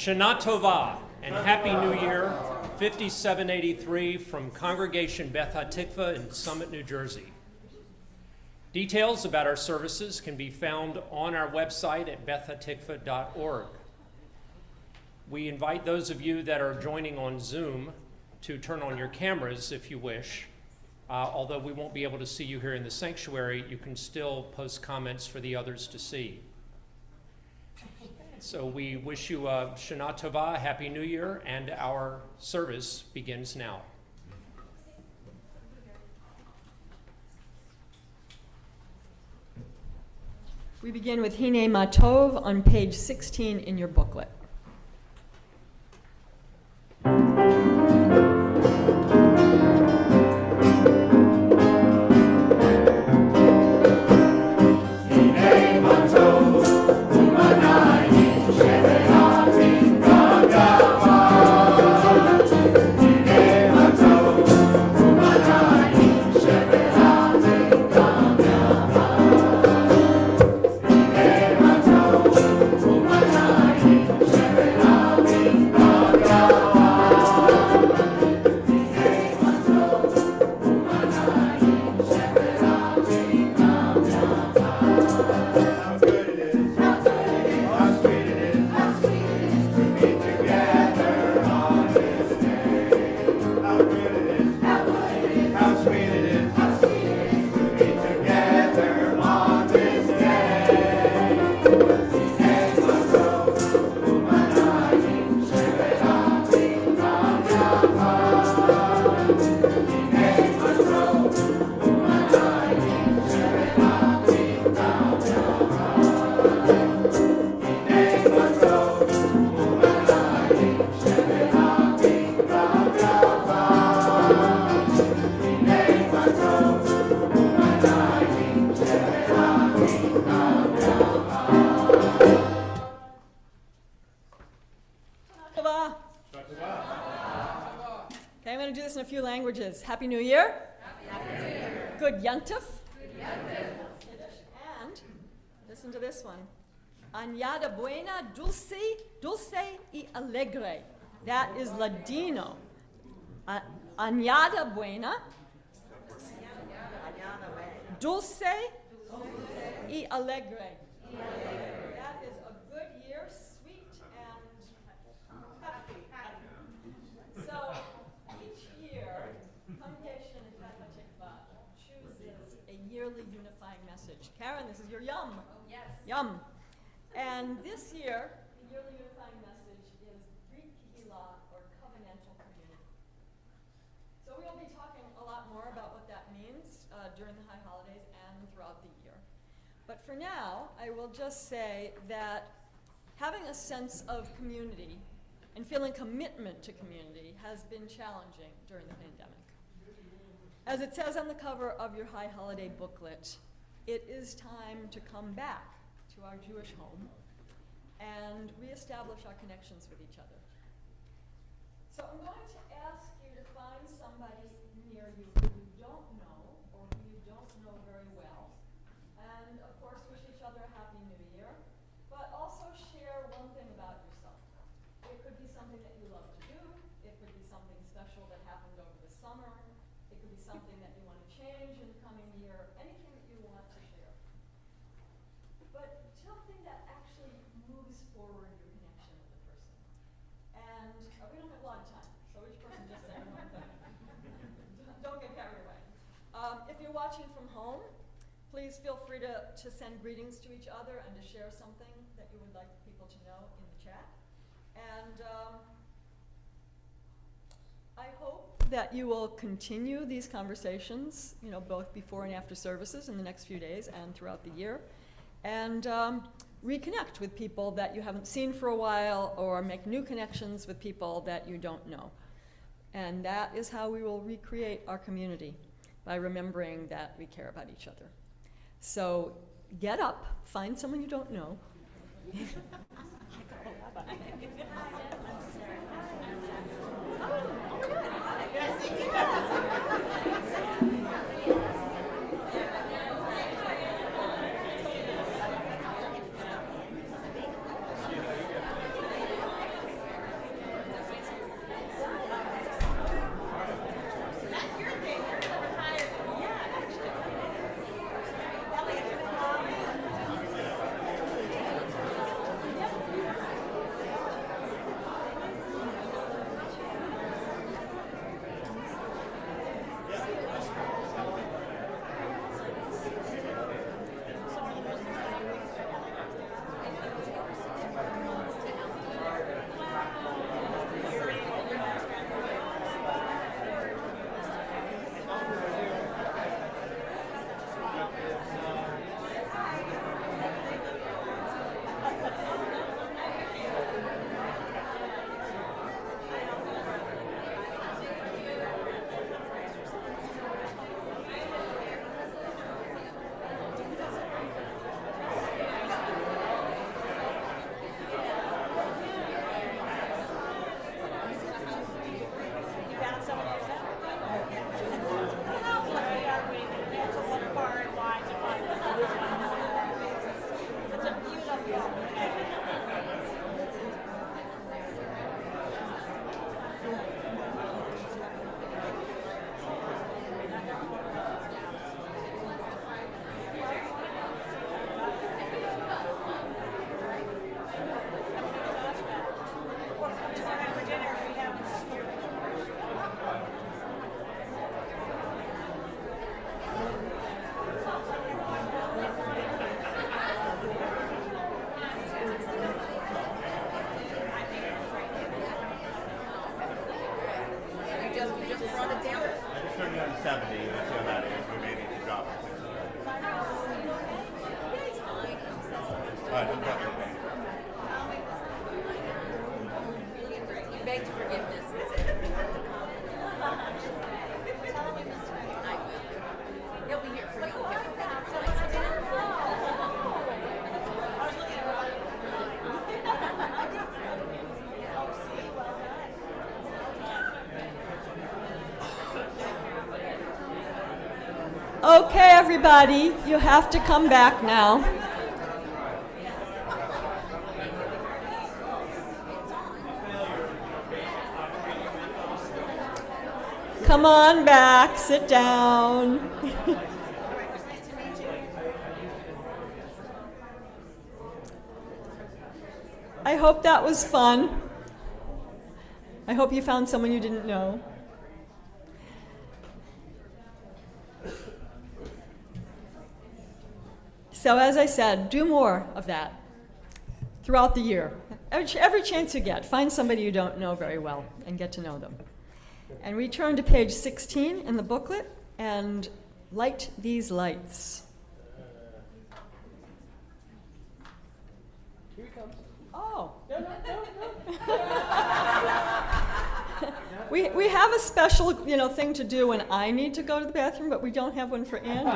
Shana Tova and Happy New Year, 5783 from Congregation Beth HaTikva in Summit, New Jersey. Details about our services can be found on our website at bethatikva.org. We invite those of you that are joining on Zoom to turn on your cameras if you wish. Although we won't be able to see you here in the sanctuary, you can still post comments for the others to see. So we wish you a Shana Tova, Happy New Year, and our service begins now. We begin with Hine Ma Tov on page 16 in your booklet. Happy New Year. Happy New Year. Good Yontif. And listen to this one. Añada buena, dulce y alegre. That is Ladino. Añada buena, dulce y alegre. That is a good year, sweet and happy. So each year, Congregation Beth HaTikva chooses a yearly unifying message. Karen, this is your yum. Oh, yes. Yum. And this year, the yearly unifying message is Brit Kehillah, or covenantal community. So we'll be talking a lot more about what that means during the high holidays and throughout the year. But for now, I will just say that having a sense of community and feeling commitment to community has been challenging during the pandemic. As it says on the cover of your high holiday booklet, it is time to come back to our Jewish home and reestablish our connections with each other. So I'm going to ask you to find somebody near you who you don't know or who you don't know very well. And of course, wish each other a Happy New Year, but also share one thing about yourself. It could be something that you love to do. It could be something special that happened over the summer. It could be something that you want to change in the coming year. Anything that you want to share. But something that actually moves forward your connection with the person. And we don't have a lot of time, so each person just say one thing. Don't get carried away. If you're watching from home, please feel free to send greetings to each other and to share something that you would like people to know in the chat. And I hope that you will continue these conversations, both before and after services in the next few days and throughout the year. And reconnect with people that you haven't seen for a while, or make new connections with people that you don't know. And that is how we will recreate our community, by remembering that we care about each other. So get up, find someone you don't know. begged forgiveness and said, "You have to come." Tell him we missed him. I will. He'll be here for you. Okay, everybody, you have to come back now. Come on back, sit down. I hope that was fun. I hope you found someone you didn't know. So as I said, do more of that throughout the year. Every chance you get, find somebody you don't know very well and get to know them. And we turn to page 16 in the booklet and light these lights. Here he comes. Oh. No. We have a special, thing to do when I need to go to the bathroom, but we don't have one for Andy.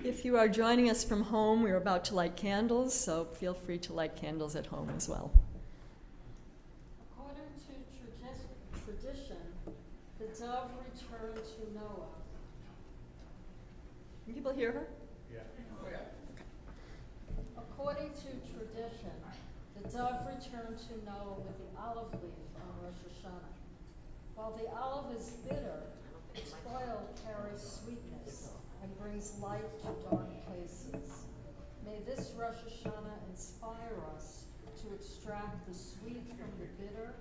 If you are joining us from home, we're about to light candles, so feel free to light candles at home as well. According to tradition, the dove returned to Noah. Can people hear her? According to tradition, the dove returned to Noah with the olive leaf on Rosh Hashanah. While the olive is bitter, its oil carries sweetness and brings light to dark places. May this Rosh Hashanah inspire us to extract the sweet from the bitter,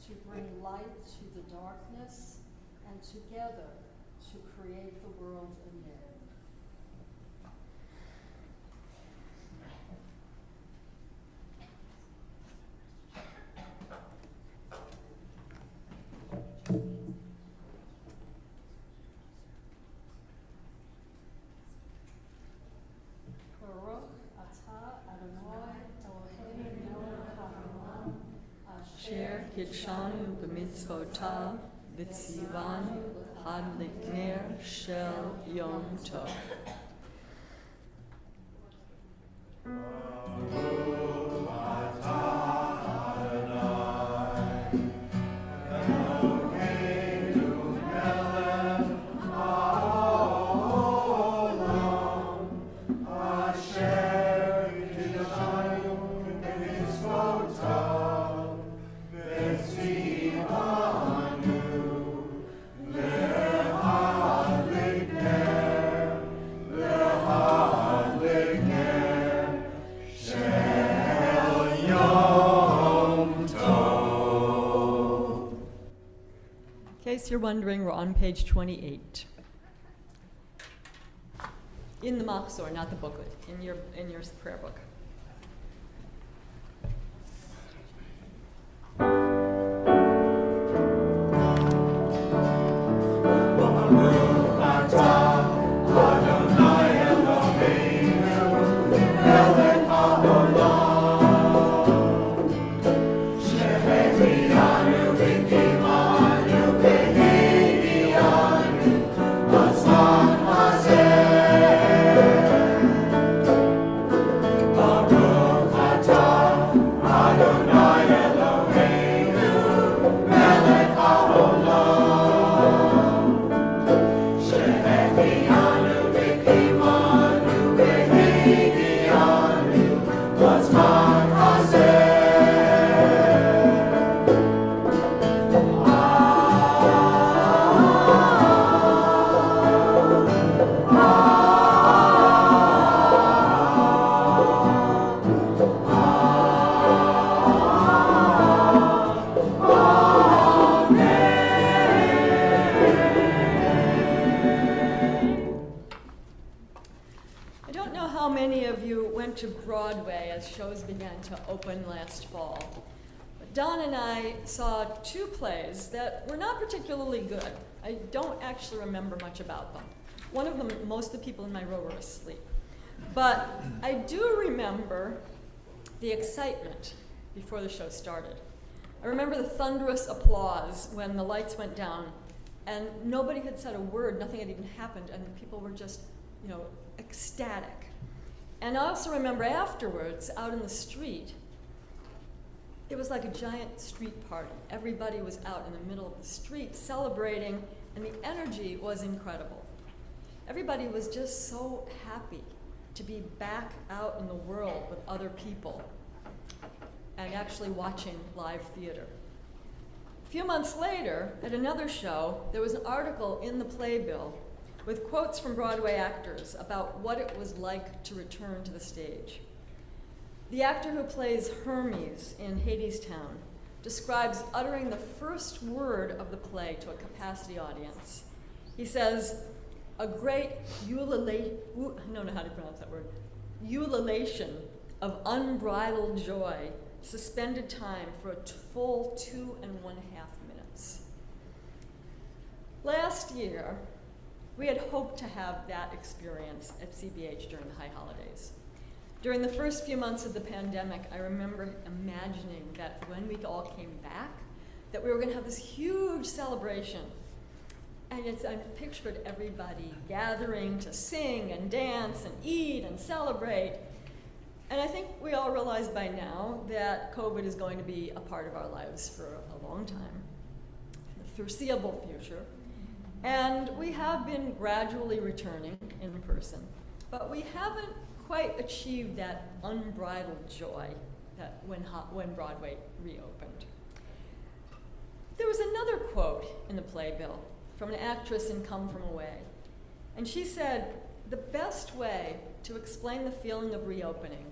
to bring light to the darkness, and together to create the world anew. Baruch atah Adonai Eloheinu melech haolam Asher kitshanu b'mitzvotav v'tzivanu hadlikner shel yom tov. In case you're wondering, we're on page 28. In the Machzor, not the booklet, in your prayer book. Azman Hazel many of you went to Broadway as shows began to open last fall. Don and I saw two plays that were not particularly good. I don't actually remember much about them. One of them, most of the people in my row were asleep. But I do remember the excitement before the show started. I remember the thunderous applause when the lights went down and nobody had said a word, nothing had even happened, and people were just, ecstatic. And I also remember afterwards, out in the street, it was like a giant street party. Everybody was out in the middle of the street celebrating, and the energy was incredible. Everybody was just so happy to be back out in the world with other people and actually watching live theater. A few months later, at another show, there was an article in the playbill with quotes from Broadway actors about what it was like to return to the stage. The actor who plays Hermes in Hadestown describes uttering the first word of the play to a capacity audience. He says, a great ululation of unbridled joy suspended time for a full 2.5 minutes. Last year, we had hoped to have that experience at CBH during the high holidays. During the first few months of the pandemic, I remember imagining that when we all came back, that we were going to have this huge celebration. And I pictured everybody gathering to sing and dance and eat and celebrate. And I think we all realize by now that COVID is going to be a part of our lives for a long time, the foreseeable future. And we have been gradually returning in person, but we haven't quite achieved that unbridled joy that when Broadway reopened. There was another quote in the playbill from an actress in Come From Away, and she said, the best way to explain the feeling of reopening,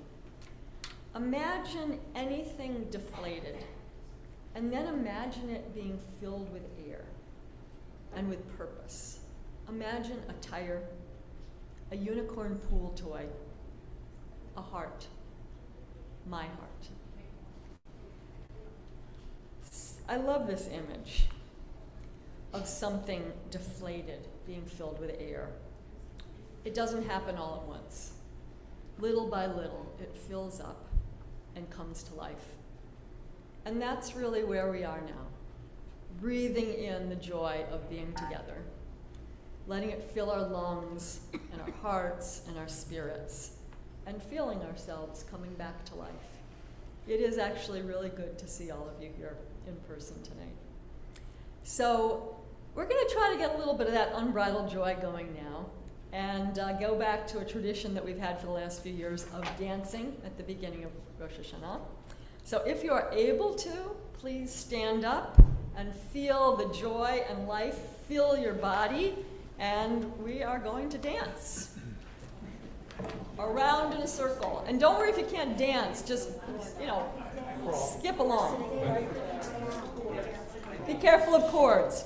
imagine anything deflated, and then imagine it being filled with air and with purpose. Imagine a tire, a unicorn pool toy, a heart, my heart. I love this image of something deflated being filled with air. It doesn't happen all at once. Little by little, it fills up and comes to life. And that's really where we are now, breathing in the joy of being together, letting it fill our lungs and our hearts and our spirits, and feeling ourselves coming back to life. It is actually really good to see all of you here in person tonight. So we're going to try to get a little bit of that unbridled joy going now, and go back to a tradition that we've had for the last few years of dancing at the beginning of Rosh Hashanah. So if you are able to, please stand up and feel the joy and life fill your body, and we are going to dance around in a circle. And don't worry if you can't dance, just, skip along. Be careful of chords.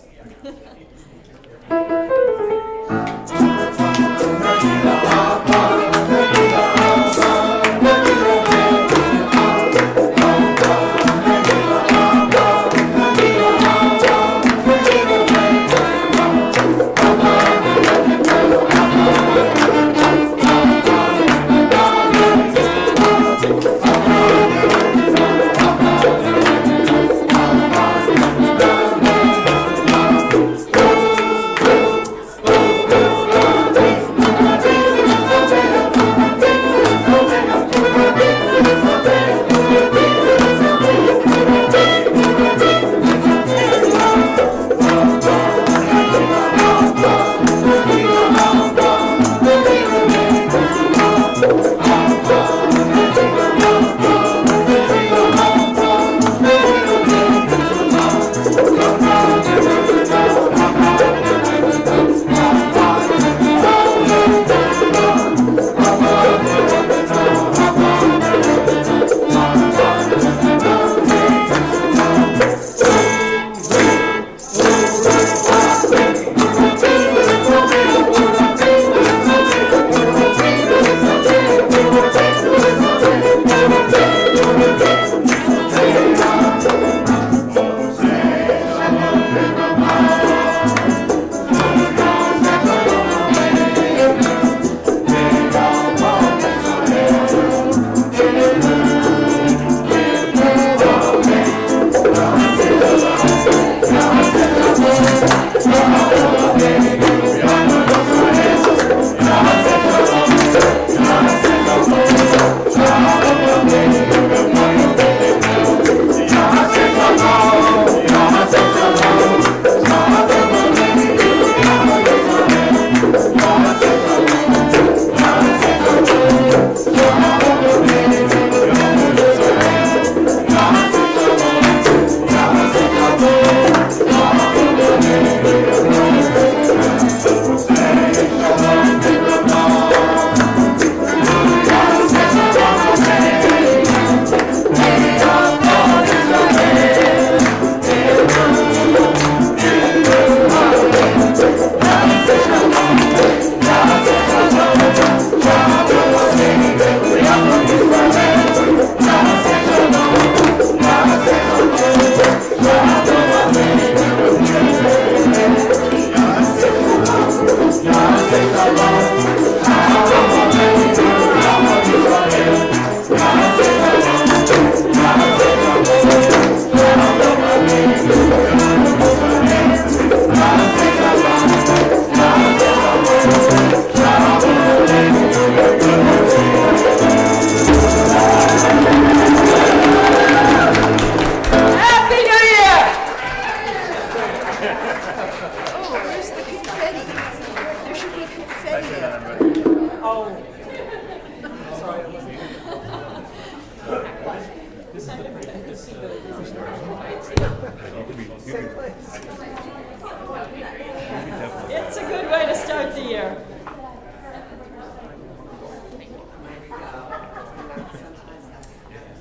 said everybody. Oh. Sorry, I wasn't. This is the It's a good way to start the year.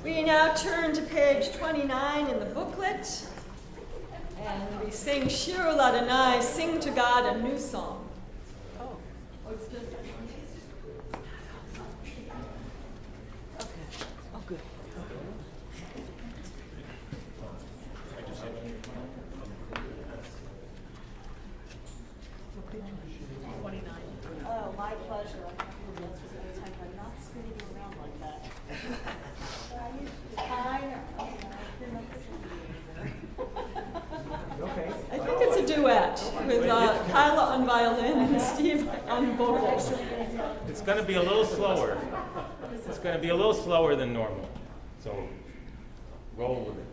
We now turn to page 29 in the booklet, and we sing Shir Ladonai, sing to God a new song. Oh, it's just. Oh, good. Oh, my pleasure. I'm not spinning around like that. I think it's a duet with Kyla on violin and Steve on vocals. It's going to be a little slower. It's going to be a little slower than normal. So roll with it.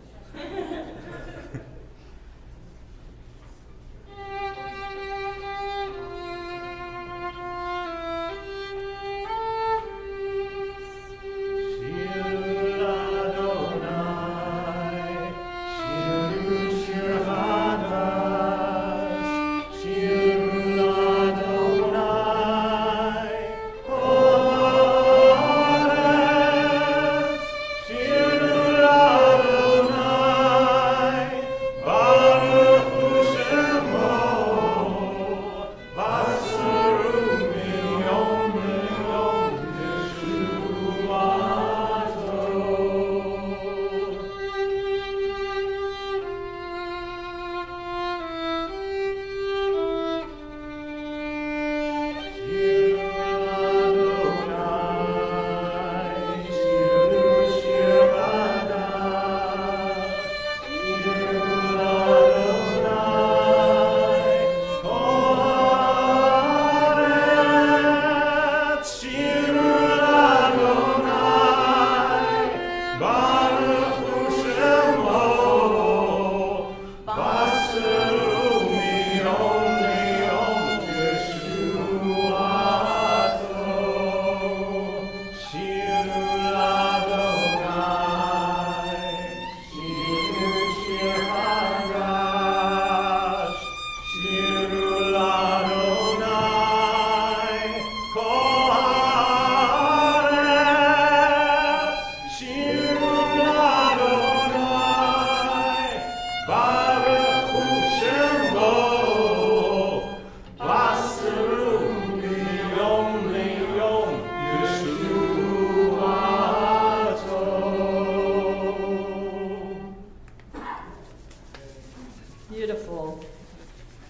Beautiful.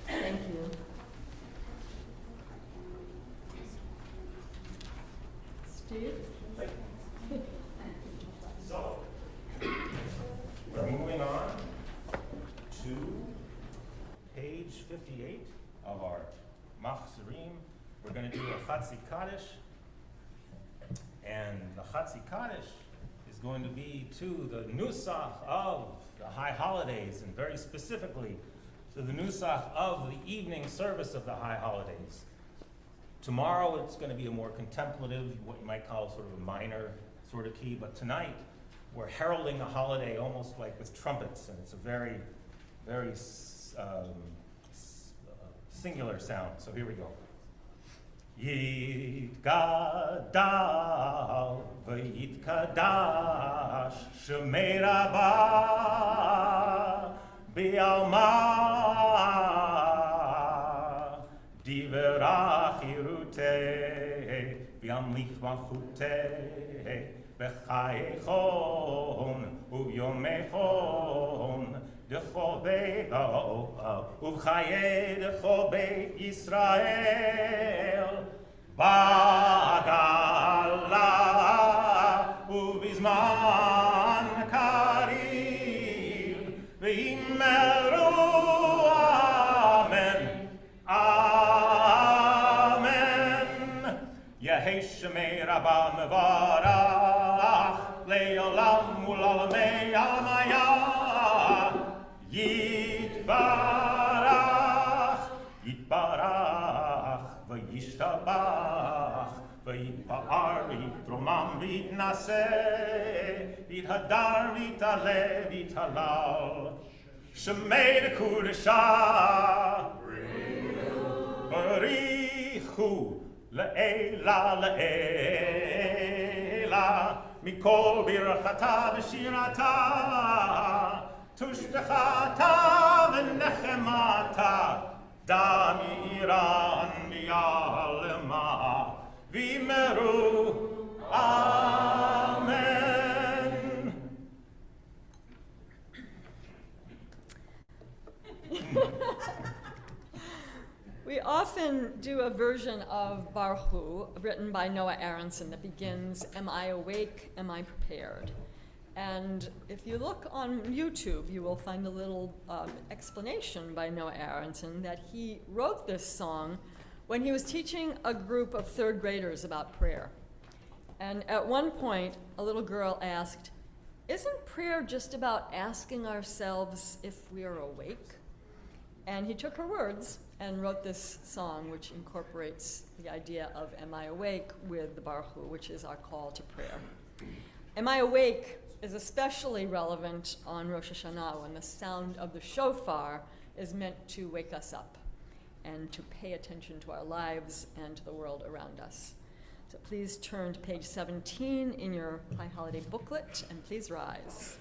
Thank you. Steve? So, we're moving on to page 58 of our Machzorim. We're going to do a Chatzi Kaddish, and the Chatzi Kaddish is going to be to the Nusach of the High Holidays, and very specifically to the Nusach of the evening service of the High Holidays. Tomorrow it's going to be a more contemplative, what you might call sort of a minor sort of key, but tonight we're heralding the holiday almost like with trumpets, and it's a very, very singular sound. So here we go. Yitgadal v'yitkadash Shemei Rabbah B'alma Divrach Yiruteh V'yamlich Malchuteh B'chayechon Uvyomechon D'chol Beit Uv'chayei D'chol Beit Yisrael Bagala Uvizman Kariv V'imeru Amen Amen Yehei Shemei Rabbah Mevarach Le'olam U'Olamei Amayah Yitbarach Yitbarach וישתבח, ויתפאר, ויתרומם, ויתנשא, ויתהדר, ויתעלה, ויתהלל. שמי לקודשה, בריחו לעילה לעילה, מכל ברכתה ושירתה, תושבחתה ונחמתה, דמירן ויעלמה, ויאמרו אמן. We often do a version of Baruch Hu, written by Noah Aronson, that begins, "Am I awake? Am I prepared?" And if you look on YouTube, you will find a little explanation by Noah Aronson that he wrote this song when he was teaching a group of third graders about prayer. And at one point, a little girl asked, "Isn't prayer just about asking ourselves if we are awake?" And he took her words and wrote this song, which incorporates the idea of "Am I awake?" with the Baruch Hu, which is our call to prayer. "Am I awake?" is especially relevant on Rosh Hashanah, when the sound of the shofar is meant to wake us up and to pay attention to our lives and to the world around us. So please turn to page 17 in your High Holiday booklet, and please rise.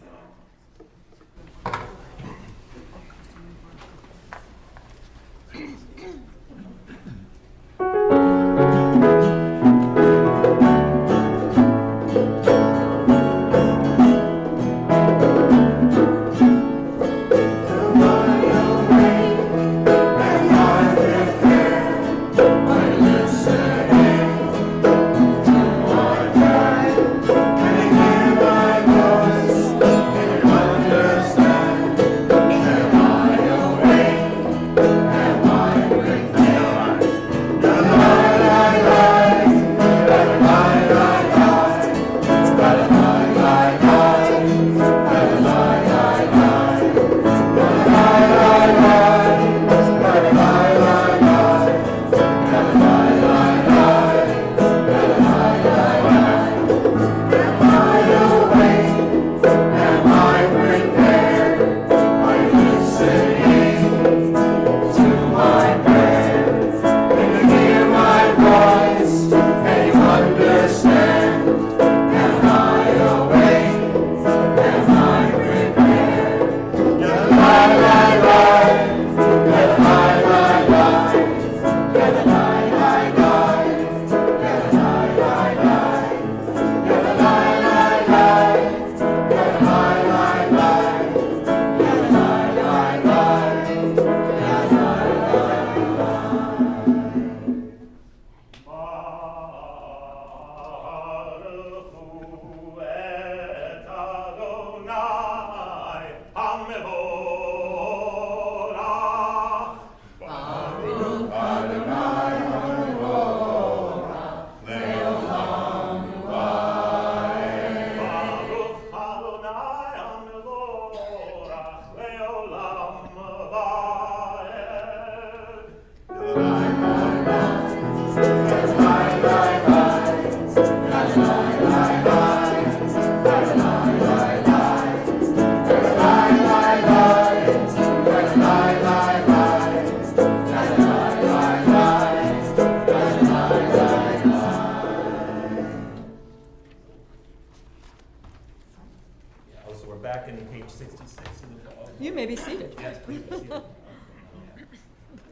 Back in page 66 of the book. You may be seated. Yes, please be seated.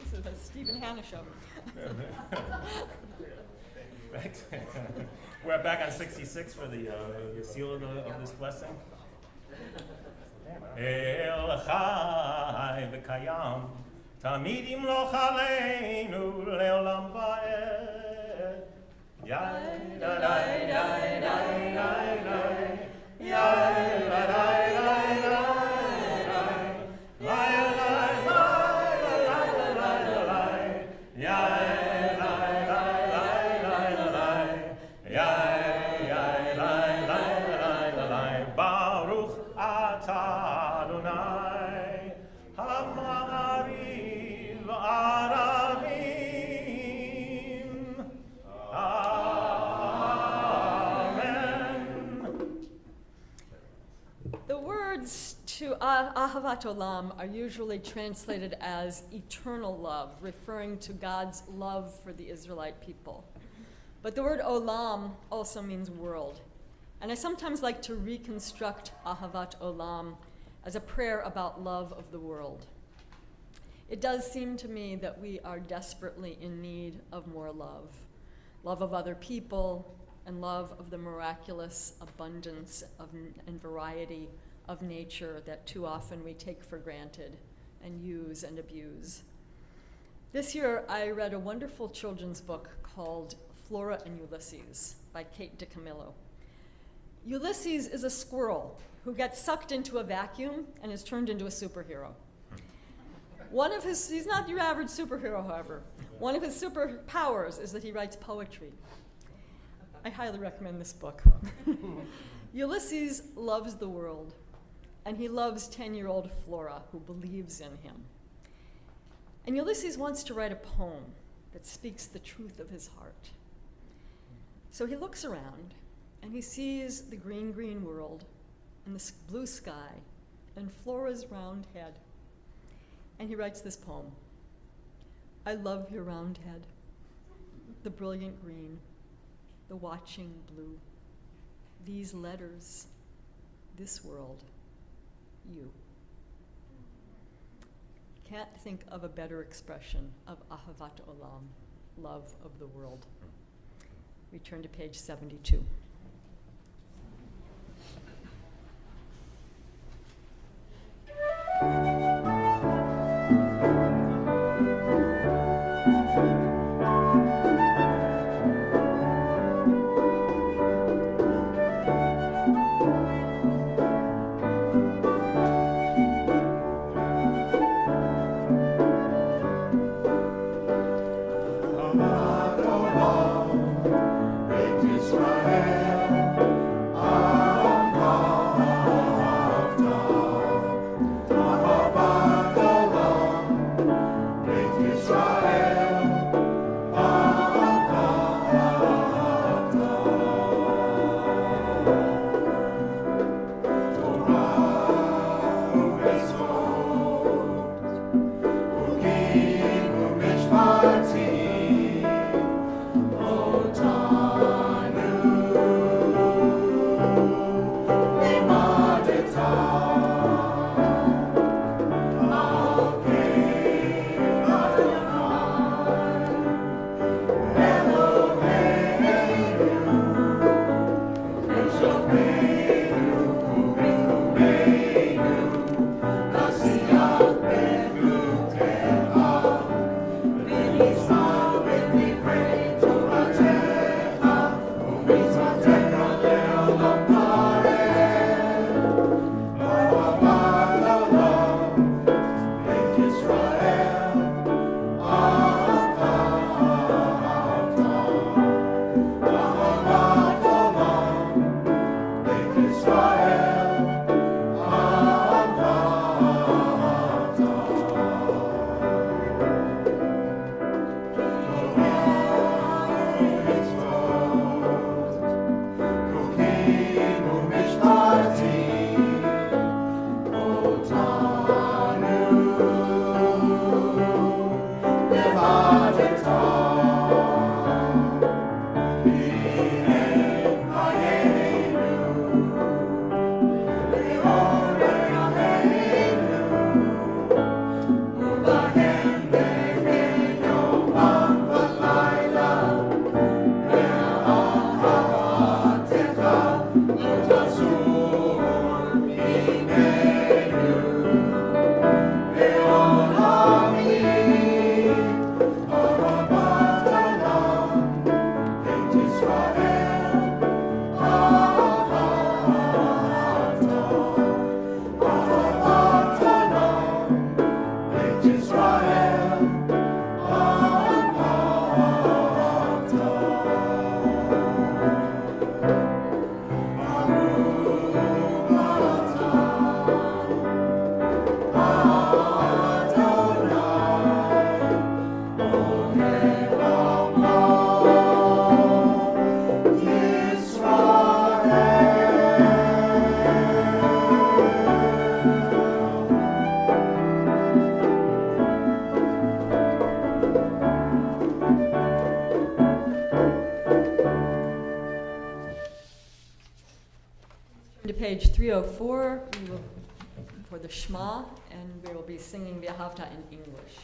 This is the Stephen Hanna show. We're back on 66 for the seal of this blessing. El Chai v'Kayam Tamid Yimloch Aleinu Le'olam Va'ed Yai da dai dai dai dai dai Yai da dai dai dai Adonai, Hamariv Aravi Ahavat Olam are usually translated as eternal love, referring to God's love for the Israelite people. But the word Olam also means world. And I sometimes like to reconstruct Ahavat Olam as a prayer about love of the world. It does seem to me that we are desperately in need of more love. Love of other people, and love of the miraculous abundance and variety of nature that too often we take for granted and use and abuse. This year, I read a wonderful children's book called Flora and Ulysses by Kate DiCamillo. Ulysses is a squirrel who gets sucked into a vacuum and is turned into a superhero. He's not your average superhero, however. One of his superpowers is that he writes poetry. I highly recommend this book. Ulysses loves the world, and he loves 10-year-old Flora, who believes in him. And Ulysses wants to write a poem that speaks the truth of his heart. So he looks around, and he sees the green, green world, and the blue sky, and Flora's round head. And he writes this poem. I love your round head, the brilliant green, the watching blue, these letters, this world, you. Can't think of a better expression of Ahavat Olam, love of the world. We turn to page 72. page 304 for the Shema, and we will be singing V'ahavta in English.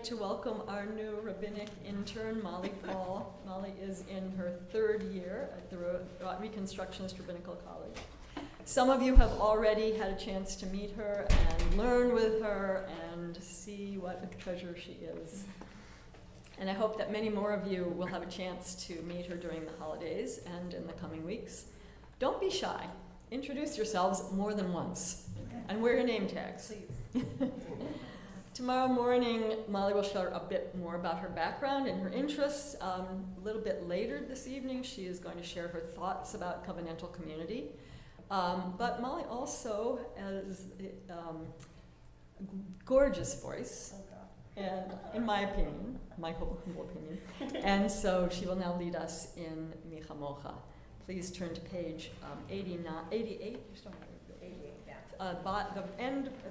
To welcome our new rabbinic intern, Molly Paul. Molly is in her third year at the Reconstructionist Rabbinical College. Some of you have already had a chance to meet her and learn with her and see what a treasure she is. And I hope that many more of you will have a chance to meet her during the holidays and in the coming weeks. Don't be shy. Introduce yourselves more than once. And wear your name tags. Tomorrow morning, Molly will share a bit more about her background and her interests. A little bit later this evening, she is going to share her thoughts about covenantal community. But Molly also has a gorgeous voice, and in my opinion, my humble opinion. And so she will now lead us in Mi Chamocha. please turn to page 88. You're still not 88, yeah. the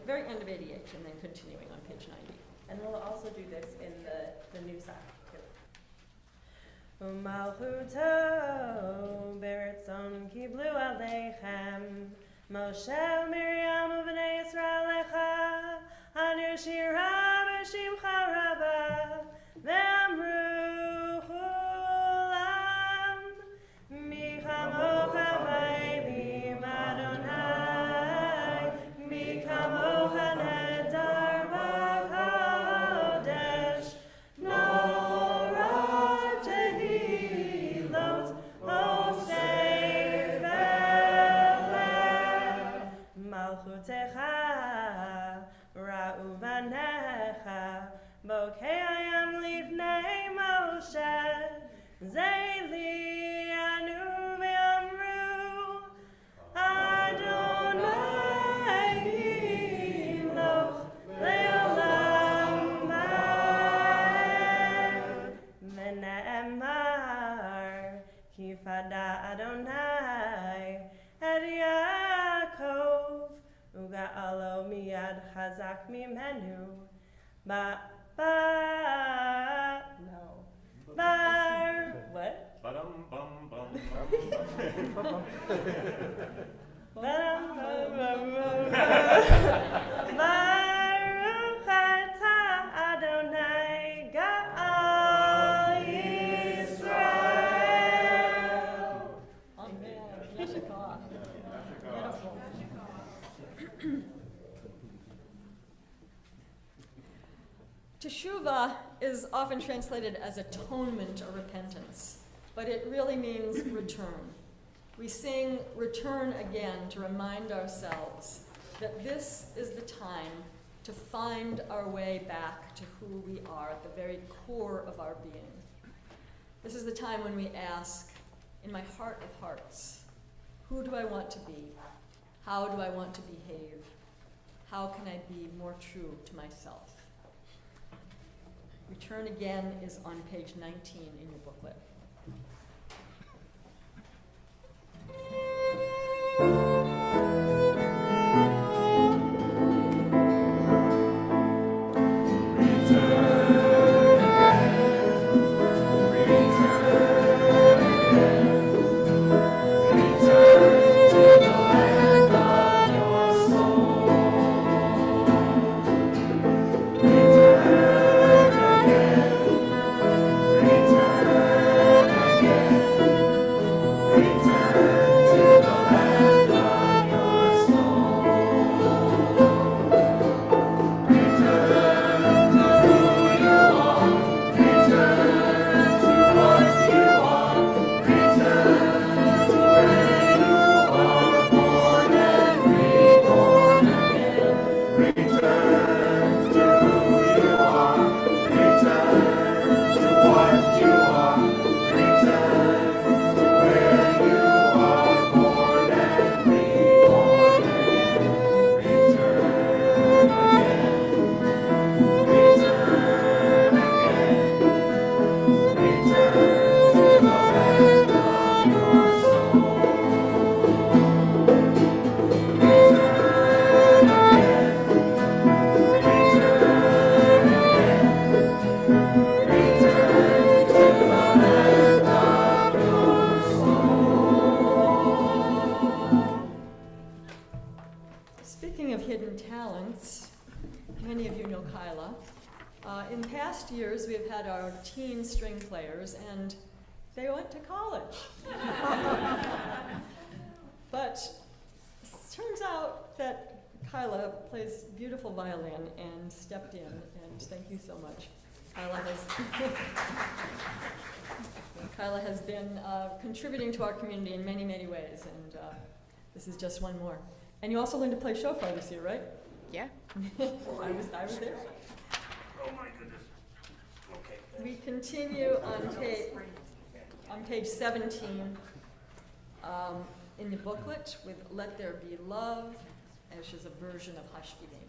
very end of 88, and then continuing on page 90. And we'll also do this in the new side too. Umalchuto beritzon kiblu aleichem Moshe Miriam uvnei Yisrael lecha Hanir shira b'shimcha rabba ve'amru chulam mi chamocha b'elim Adonai mi chamocha nedar b'kodesh Norah tehilot osei veleh Malchutecha ra'u vanecha bokei ayam lifnei Moshe Zeili anu ve'amru Adonai Eloch le'olam va'ed V'ne'emar ki fada Adonai et Yaakov uga'alo miyad chazak mimenu bar what? Ba-dum, bum, bum, Baruch atah Adonai Ga'al Yisrael. Amen. Yeshikah. Beautiful. Teshuvah is often translated as atonement or repentance, but it really means return. We sing return again to remind ourselves that this is the time to find our way back to who we are at the very core of our being. This is the time when we ask, in my heart of hearts, who do I want to be? How do I want to behave? How can I be more true to myself? Return again is on page 19 in your booklet. Speaking of hidden talents, many of you know Kyla. In past years, we've had our teen string players, and they went to college. But it turns out that Kyla plays beautiful violin and stepped in, and thank you so much. Kyla has been contributing to our community in many, many ways, and this is just one more. And you also learned to play shofar this year, right? Yeah. I was there. Oh my goodness. Okay. We continue on page 17 in the booklet with Let There Be Love, which is a version of Hashkidim.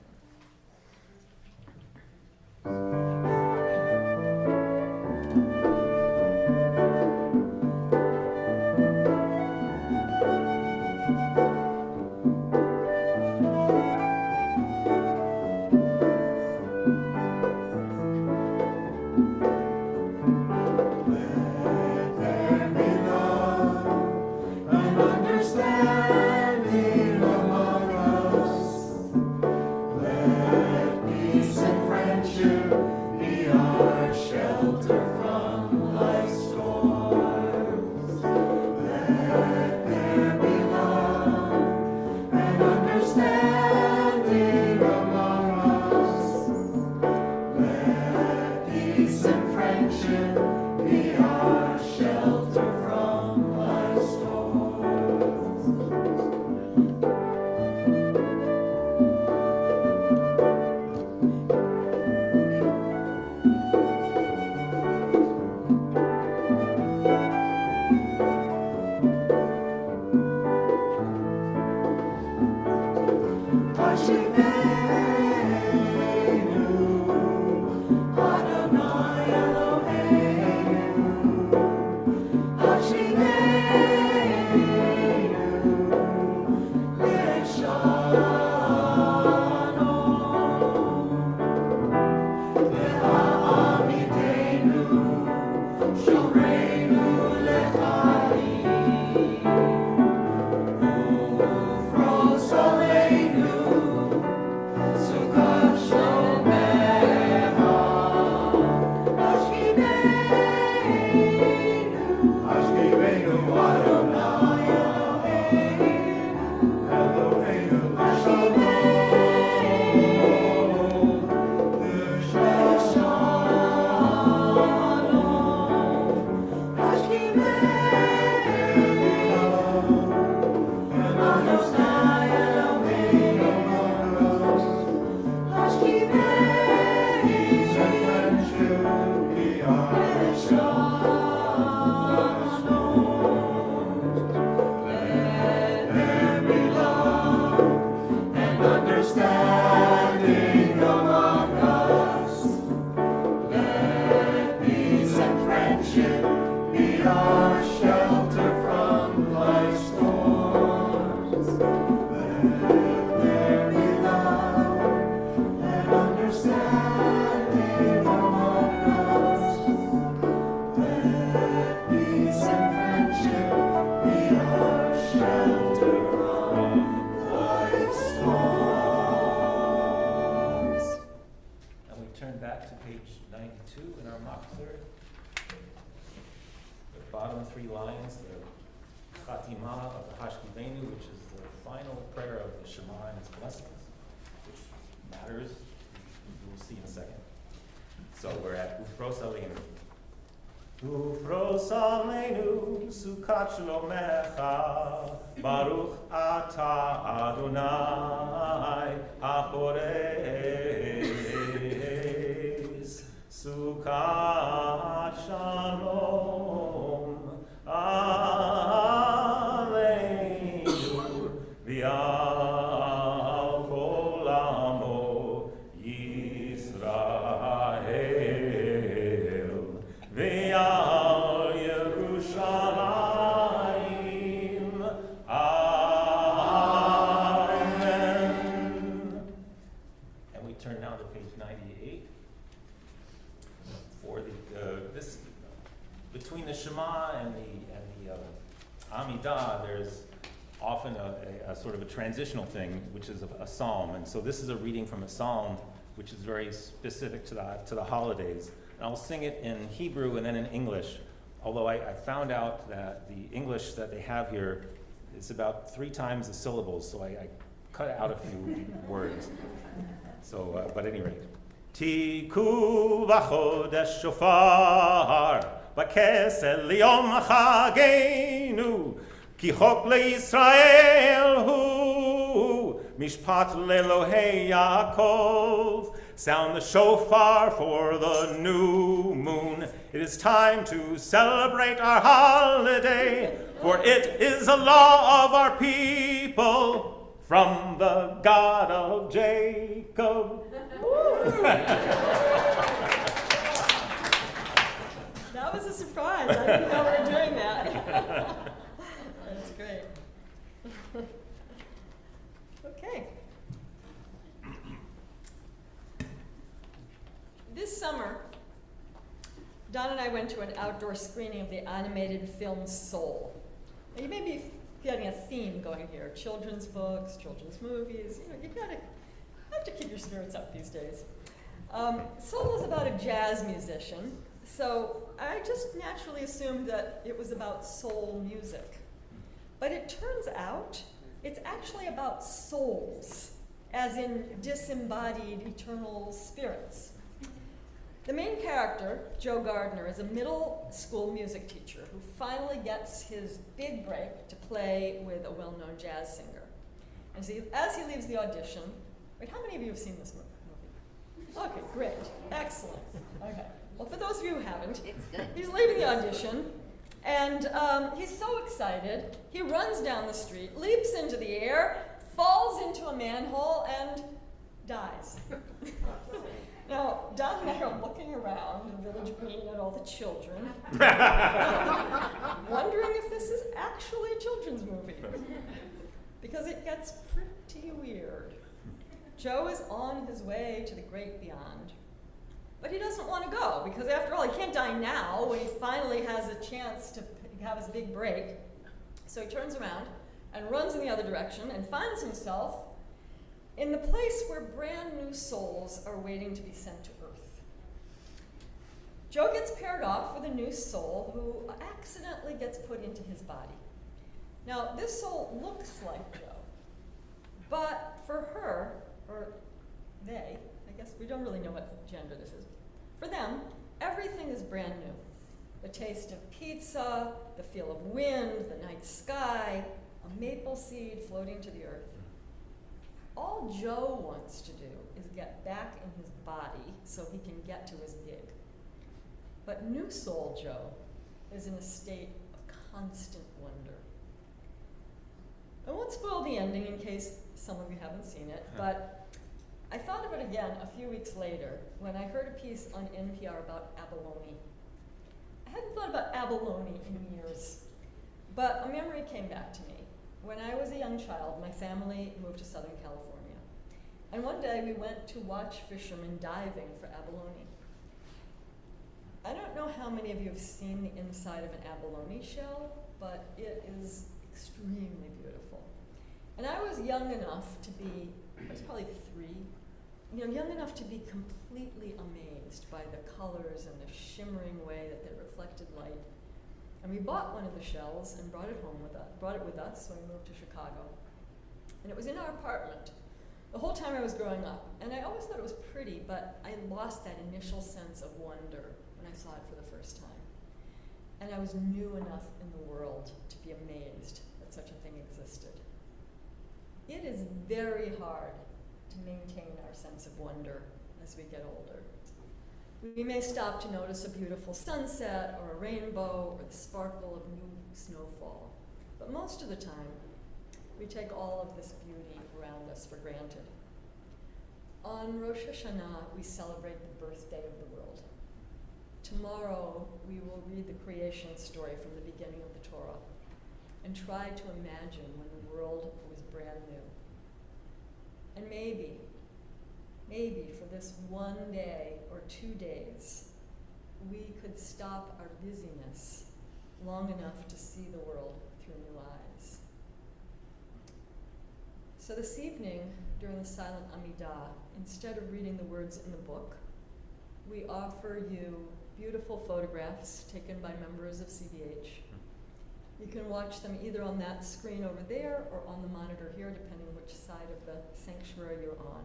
Which is the final prayer of the Shema and its blessings, which matters, we'll see in a second. So we're at Ufros Aleinu. Ufros Aleinu, Sukkot Shlomecha, Baruch Ata Adonai, Haporeis, Sukkot Shalom, V'al kol amo Yisrael, v'al Yerushalayim, Amen. And we turn now to page 98 for this between the Shema and the Amidah. There's often a sort of a transitional thing, which is a psalm. And so this is a reading from a psalm, which is very specific to the holidays. And I'll sing it in Hebrew and then in English, although I found out that the English that they have here is about 3 times the syllables, so I cut out a few words. So, but at any rate. Tiku v'chodesh shofar, b'kesel liyom chagenu, Ki chok leYisrael hu, mishpat leElohei Yaakov. Sound the shofar for the new moon. It is time to celebrate our holiday, for it is the law of our people from the God of Jacob. That was a surprise. I didn't know we were doing that. That's great. Okay. This summer, Don and I went to an outdoor screening of the animated film Soul. Now, you may be getting a theme going here: children's books, children's movies. You know, you have to keep your spirits up these days. Soul is about a jazz musician, So I just naturally assumed that it was about soul music. But it turns out it's actually about souls, as in disembodied eternal spirits. The main character, Joe Gardner, is a middle school music teacher who finally gets his big break to play with a well-known jazz singer. And as he leaves the audition, wait, how many of you have seen this movie? Okay, great, excellent. Okay, well, for those of you who haven't, he's leaving the audition, and he's so excited, he runs down the street, leaps into the air, falls into a manhole, and dies. Now, Don and I are looking around in Village Green at all the children, wondering if this is actually a children's movie, because it gets pretty weird. Joe is on his way to the great beyond, but he doesn't want to go, because after all, he can't die now when he finally has a chance to have his big break. So he turns around and runs in the other direction and finds himself in the place where brand new souls are waiting to be sent to Earth. Joe gets paired off with a new soul who accidentally gets put into his body. Now, this soul looks like Joe, but for her, or they, I guess we don't really know what gender this is, for them, everything is brand new. The taste of pizza, the feel of wind, the night sky, a maple seed floating to the earth. All Joe wants to do is get back in his body so he can get to his gig. But new soul Joe is in a state of constant wonder. I won't spoil the ending in case some of you haven't seen it, but I thought of it again a few weeks later when I heard a piece on NPR about abalone. I hadn't thought about abalone in years, but a memory came back to me. When I was a young child, my family moved to Southern California. And one day we went to watch fishermen diving for abalone. I don't know how many of you have seen the inside of an abalone shell, but it is extremely beautiful. And I was young enough to be, I was probably 3, young enough to be completely amazed by the colors and the shimmering way that they reflected light. And we bought one of the shells and brought it with us when we moved to Chicago. And it was in our apartment the whole time I was growing up. And I always thought it was pretty, but I lost that initial sense of wonder when I saw it for the first time. And I was new enough in the world to be amazed that such a thing existed. It is very hard to maintain our sense of wonder as we get older. We may stop to notice a beautiful sunset or a rainbow or the sparkle of new snowfall. But most of the time, we take all of this beauty around us for granted. On Rosh Hashanah, we celebrate the birthday of the world. Tomorrow, we will read the creation story from the beginning of the Torah and try to imagine when the world was brand new. And maybe for this one day or 2 days, we could stop our busyness long enough to see the world through new eyes. So this evening, during the silent Amidah, instead of reading the words in the book, we offer you beautiful photographs taken by members of CBH. You can watch them either on that screen over there or on the monitor here, depending on which side of the sanctuary you're on.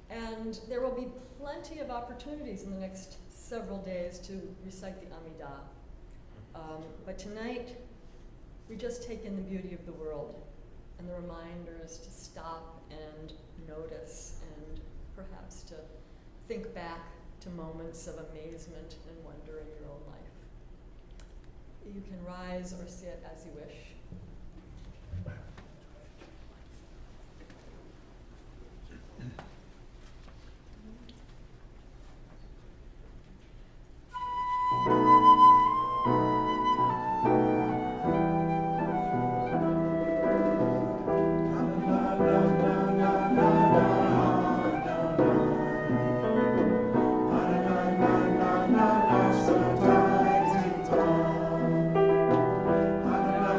And there will be plenty of opportunities in the next several days to recite the Amidah. But tonight, we just take in the beauty of the world and the reminders to stop and notice and perhaps to think back to moments of amazement and wonder in your own life. You can rise or sit as you wish.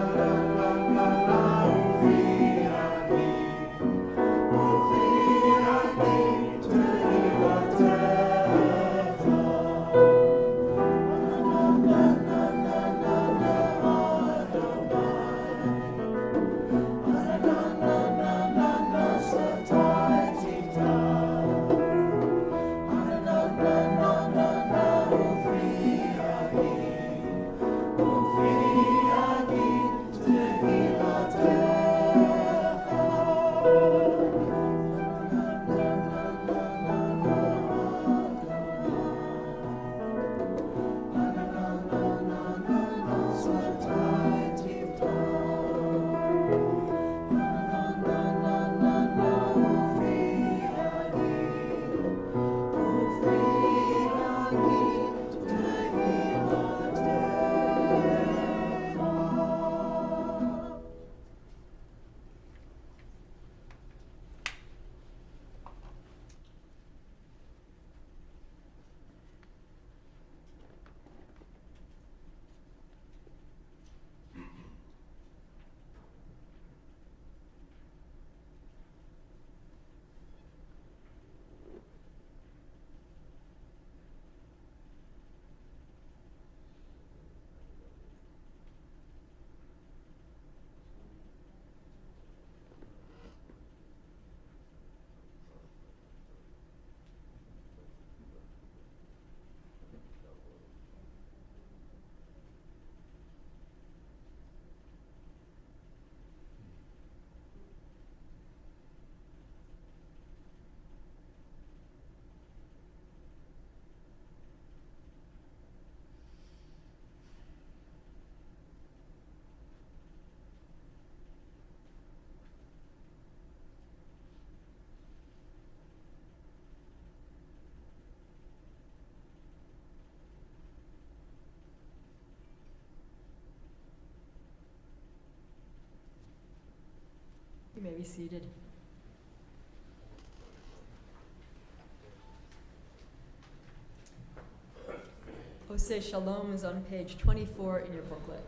La may be seated. Oseh Shalom is on page 24 in your booklet.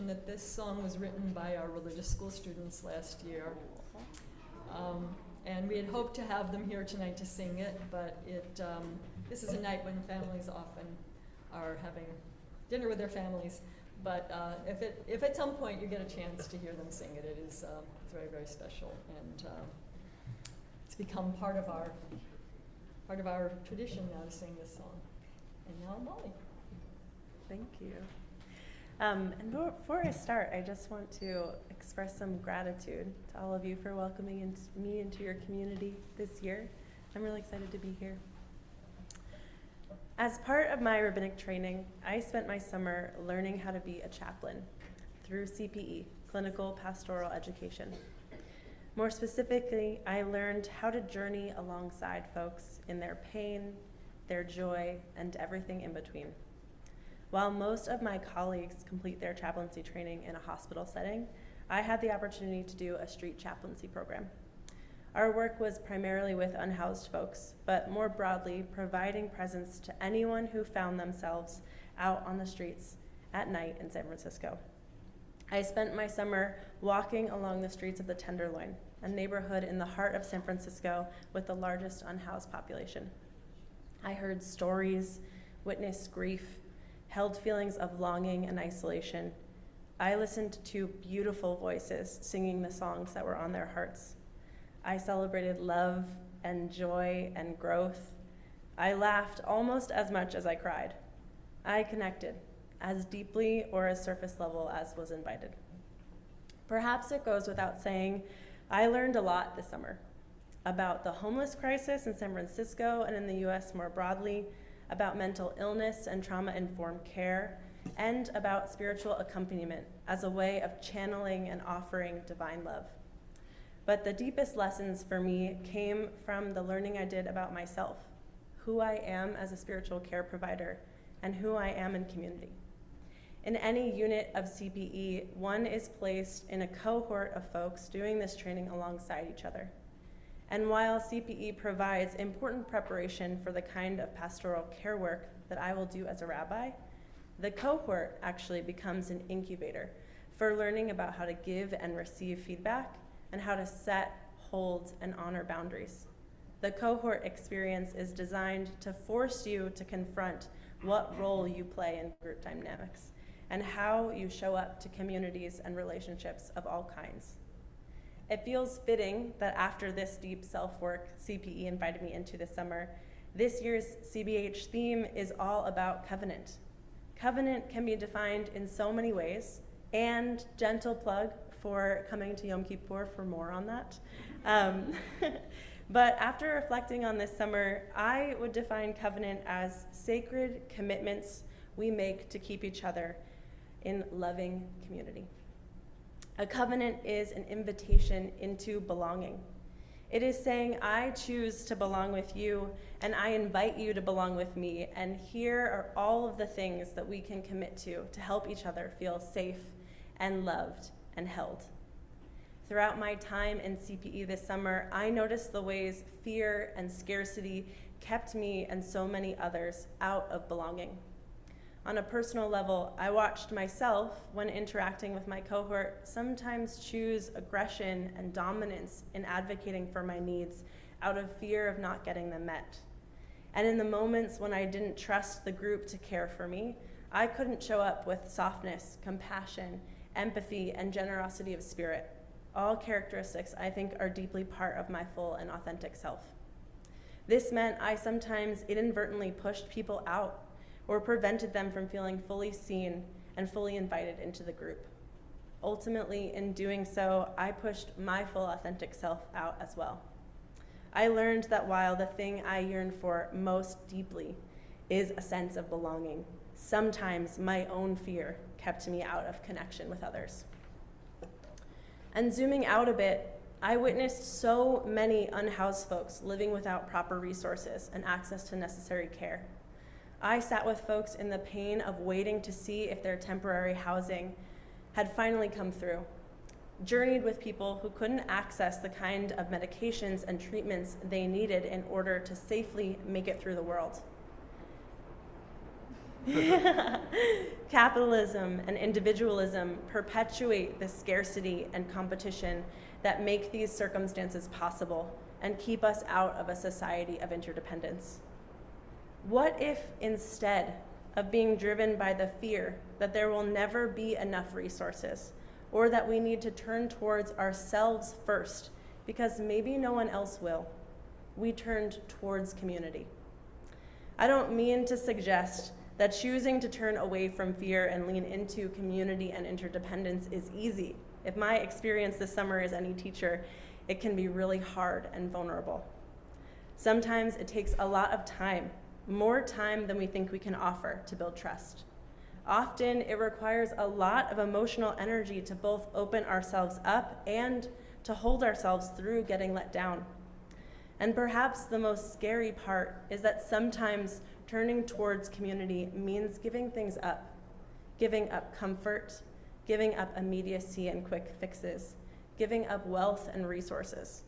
That this song was written by our religious school students last year. And we had hoped to have them here tonight to sing it, but this is a night when families often are having dinner with their families. But if at some point you get a chance to hear them sing it, it's very, very special. And it's become part of our tradition now to sing this song. And now Molly. Thank you. And before I start, I just want to express some gratitude to all of you for welcoming me into your community this year. I'm really excited to be here. As part of my rabbinic training, I spent my summer learning how to be a chaplain through CPE, Clinical Pastoral Education. More specifically, I learned how to journey alongside folks in their pain, their joy, and everything in between. While most of my colleagues complete their chaplaincy training in a hospital setting, I had the opportunity to do a street chaplaincy program. Our work was primarily with unhoused folks, but more broadly, providing presence to anyone who found themselves out on the streets at night in San Francisco. I spent my summer walking along the streets of the Tenderloin, a neighborhood in the heart of San Francisco with the largest unhoused population. I heard stories, witnessed grief, held feelings of longing and isolation. I listened to beautiful voices singing the songs that were on their hearts. I celebrated love and joy and growth. I laughed almost as much as I cried. I connected as deeply or as surface level as was invited. Perhaps it goes without saying, I learned a lot this summer about the homeless crisis in San Francisco and in the US more broadly, about mental illness and trauma-informed care, and about spiritual accompaniment as a way of channeling and offering divine love. But the deepest lessons for me came from the learning I did about myself, who I am as a spiritual care provider, and who I am in community. In any unit of CPE, one is placed in a cohort of folks doing this training alongside each other. And while CPE provides important preparation for the kind of pastoral care work that I will do as a rabbi, the cohort actually becomes an incubator for learning about how to give and receive feedback and how to set, hold, and honor boundaries. The cohort experience is designed to force you to confront what role you play in group dynamics and how you show up to communities and relationships of all kinds. It feels fitting that after this deep self-work CPE invited me into this summer, this year's CBH theme is all about covenant. Covenant can be defined in so many ways, and gentle plug for coming to Yom Kippur for more on that. But after reflecting on this summer, I would define covenant as sacred commitments we make to keep each other in loving community. A covenant is an invitation into belonging. It is saying, I choose to belong with you, and I invite you to belong with me, and here are all of the things that we can commit to help each other feel safe and loved and held. Throughout my time in CPE this summer, I noticed the ways fear and scarcity kept me and so many others out of belonging. On a personal level, I watched myself, when interacting with my cohort, sometimes choose aggression and dominance in advocating for my needs out of fear of not getting them met. And in the moments when I didn't trust the group to care for me, I couldn't show up with softness, compassion, empathy, and generosity of spirit, all characteristics I think are deeply part of my full and authentic self. This meant I sometimes inadvertently pushed people out or prevented them from feeling fully seen and fully invited into the group. Ultimately, in doing so, I pushed my full authentic self out as well. I learned that while the thing I yearn for most deeply is a sense of belonging, sometimes my own fear kept me out of connection with others. And zooming out a bit, I witnessed so many unhoused folks living without proper resources and access to necessary care. I sat with folks in the pain of waiting to see if their temporary housing had finally come through, journeyed with people who couldn't access the kind of medications and treatments they needed in order to safely make it through the world. Capitalism and individualism perpetuate the scarcity and competition that make these circumstances possible and keep us out of a society of interdependence. What if instead of being driven by the fear that there will never be enough resources, or that we need to turn towards ourselves first because maybe no one else will, we turned towards community? I don't mean to suggest that choosing to turn away from fear and lean into community and interdependence is easy. If my experience this summer is any teacher, it can be really hard and vulnerable. Sometimes it takes a lot of time, more time than we think we can offer to build trust. Often it requires a lot of emotional energy to both open ourselves up and to hold ourselves through getting let down. And perhaps the most scary part is that sometimes turning towards community means giving things up, giving up comfort, giving up immediacy and quick fixes, giving up wealth and resources.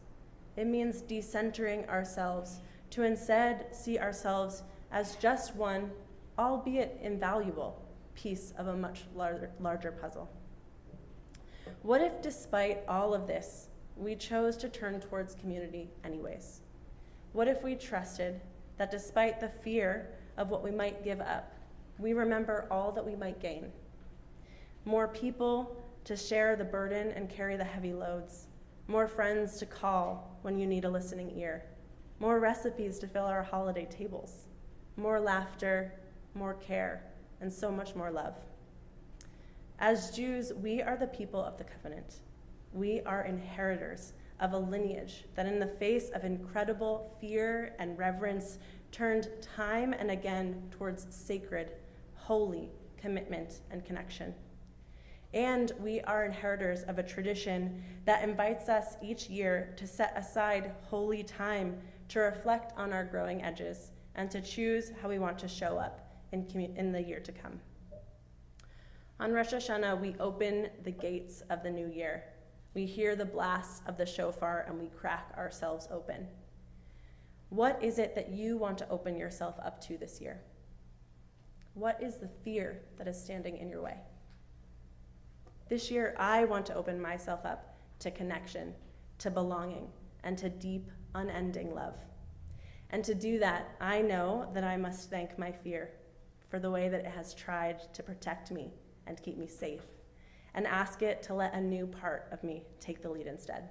It means decentering ourselves to instead see ourselves as just one, albeit invaluable, piece of a much larger puzzle. What if, despite all of this, we chose to turn towards community anyways? What if we trusted that despite the fear of what we might give up, we remember all that we might gain? More people to share the burden and carry the heavy loads, more friends to call when you need a listening ear, more recipes to fill our holiday tables, more laughter, more care, and so much more love. As Jews, we are the people of the covenant. We are inheritors of a lineage that in the face of incredible fear and reverence turned time and again towards sacred, holy commitment and connection. And we are inheritors of a tradition that invites us each year to set aside holy time to reflect on our growing edges and to choose how we want to show up in the year to come. On Rosh Hashanah, we open the gates of the new year. We hear the blasts of the shofar and we crack ourselves open. What is it that you want to open yourself up to this year? What is the fear that is standing in your way? This year, I want to open myself up to connection, to belonging, and to deep, unending love. And to do that, I know that I must thank my fear for the way that it has tried to protect me and keep me safe, and ask it to let a new part of me take the lead instead.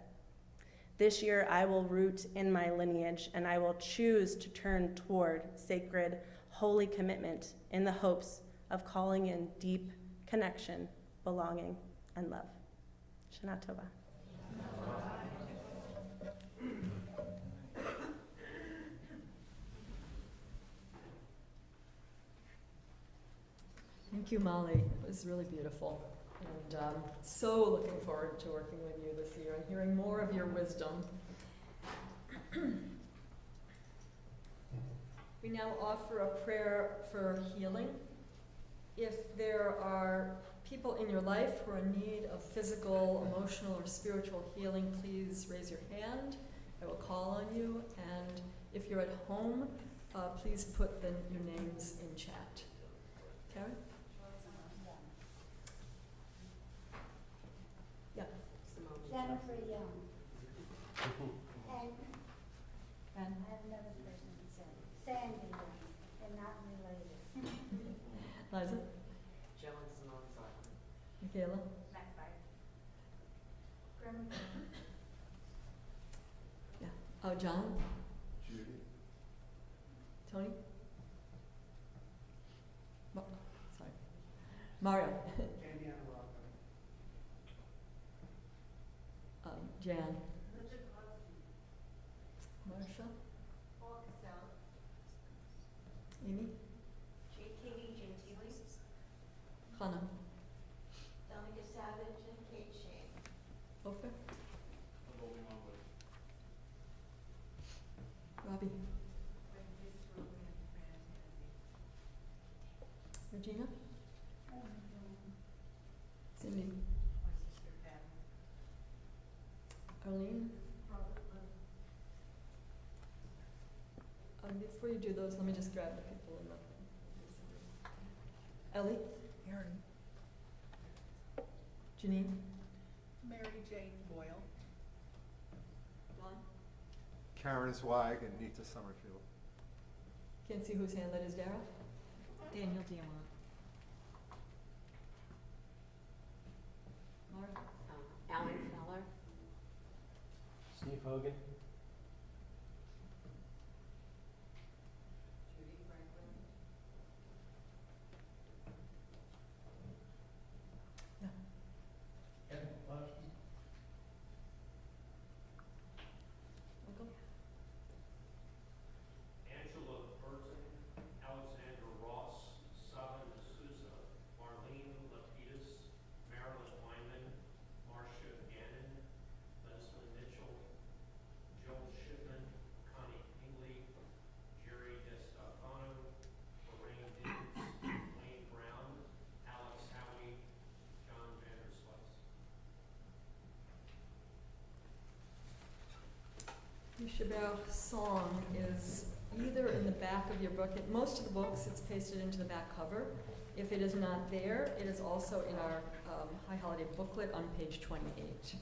This year, I will root in my lineage, and I will choose to turn toward sacred, holy commitment in the hopes of calling in deep connection, belonging, and love. Shana Tova. Thank you, Molly. It was really beautiful. And so looking forward to working with you this year and hearing more of your wisdom. We now offer a prayer for healing. If there are people in your life who are in need of physical, emotional, or spiritual healing, please raise your hand. I will call on you. And if you're at home, please put your names in chat. Karen? Yeah. Jennifer Young. And And I have another person to say, Sandy Young, and not related. Liza? Joe and Simone Sullivan. Michaela? McFire. Yeah. Oh, John? Judy. Tony? Sorry. Mario? Jan? Marcia? Amy? Katie Gentili, Hannah? Donica Savage, and Kate Shane. Ofer? Robbie? Regina? Cindy? Arlene? Before you do those, let me just grab the people in the. Ellie? Aaron. Janine? Mary Jane Boyle. Don? Karen Zweig and Nita Summerfield. Can't see whose hand that is, Dara? Daniel Diamant. Laura? Alan Feller. Steve Hogan. Judy Franklin. Michael? Angela Burton, Alexander Ross, Sava D'Souza, Marlene Lapidus, Marilyn Wyman, Marcia Gannon, Leslie Mitchell, Joel Shipman, Connie Hingley, Jerry DeStefano, Lorraine Dibbs, Wayne Brown, Alex Howie, John Vanderslice. Yeshaber song is either in the back of your book. In most of the books, it's pasted into the back cover. If it is not there, it is also in our High Holiday booklet on page 28.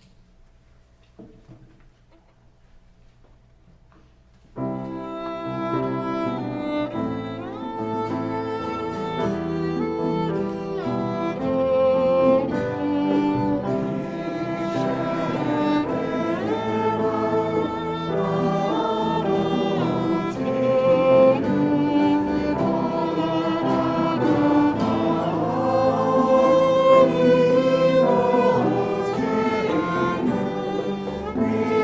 Be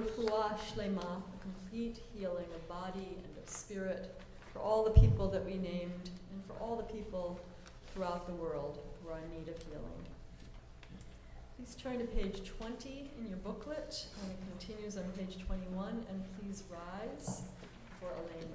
refuah shlema, a complete healing of body and of spirit for all the people that we named and for all the people throughout the world who are in need of healing. Please turn to page 20 in your booklet, and it continues on page 21, and please rise for Elaine.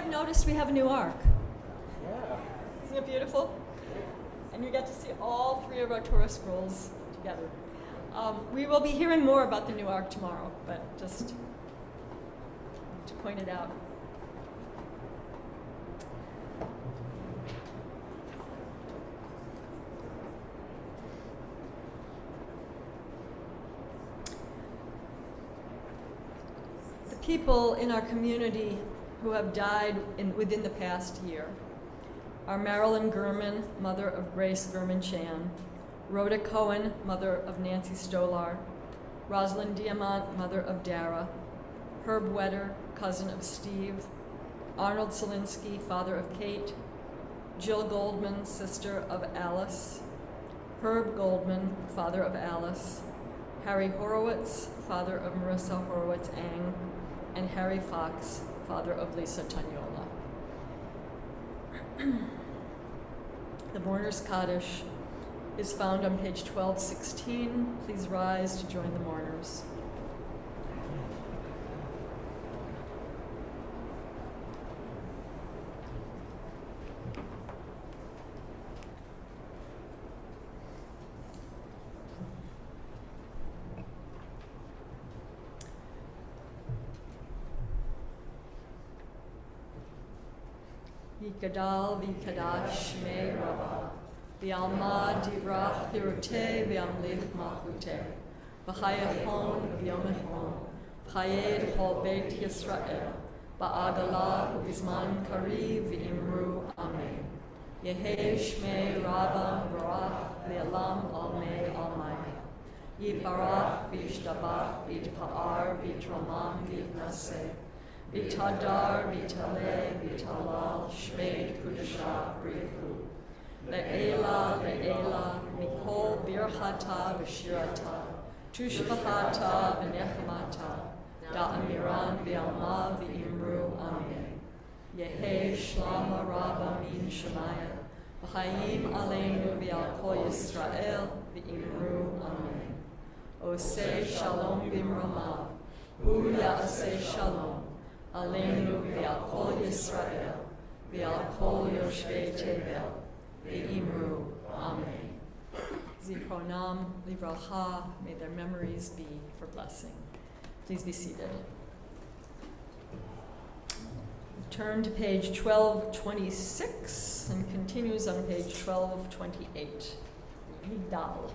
Noticed we have a new ark. Yeah. Isn't it beautiful? And you get to see all three of our Torah scrolls together. We will be hearing more about the new ark tomorrow, but just to point it out. The people in our community who have died within the past year are Marilyn Gurman, mother of Grace Gurman-Chan, Rhoda Cohen, mother of Nancy Stolar, Rosalind Diamant, mother of Dara, Herb Wetter, cousin of Steve, Arnold Solinsky, father of Kate, Jill Goldman, sister of Alice, Herb Goldman, father of Alice, Harry Horowitz, father of Marissa Horowitz-Ang, and Harry Fox, father of Lisa Tagnola. The mourner's Kaddish is found on page 1216. Please rise to join the mourners. V'gadal v'kadash me rabba, v'alma divrach pirute v'amlich malchute, v'chayachon v'yomechon, v'chayed hol beit Yisrael, ba'agala v'zman kariv v'imru amen. Yehe shmei rabba barach v'elam almei almai. Yibarach v'yishtabach v'yitpa'ar v'yitramam v'yitnaseh. Vitadar, vitale, vitalal, shmeid, kudasha, brichu. Le'ela, mikol, birchata, v'shirata, tushbahata, v'nechemata, da'amiran, v'alma, v'imru, amen. Yehe, shlama, rabba, min, shemaya, v'chayim, aleinu, v'al kol Yisrael, v'imru, amen. Oseh, shalom, b'imramav, hu ya'aseh, shalom. Aleinu v'al kol Yisrael, v'al kol yoshvei tevel, v'imru, amen. Zichronam livracha, may their memories be for blessing. Please be seated. Turn to page 1226 and continues on page 1228. Vidal.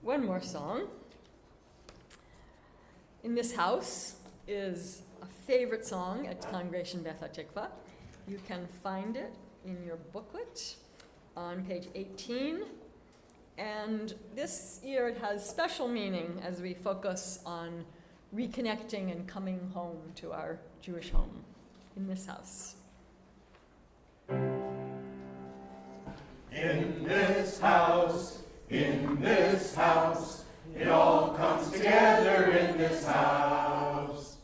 One more song. In This House is a favorite song at Congregation Beth HaTikva. You can find it in your booklet on page 18. And this year it has special meaning as we focus on reconnecting and coming home to our Jewish home in this house. In this house, it all comes together in this house.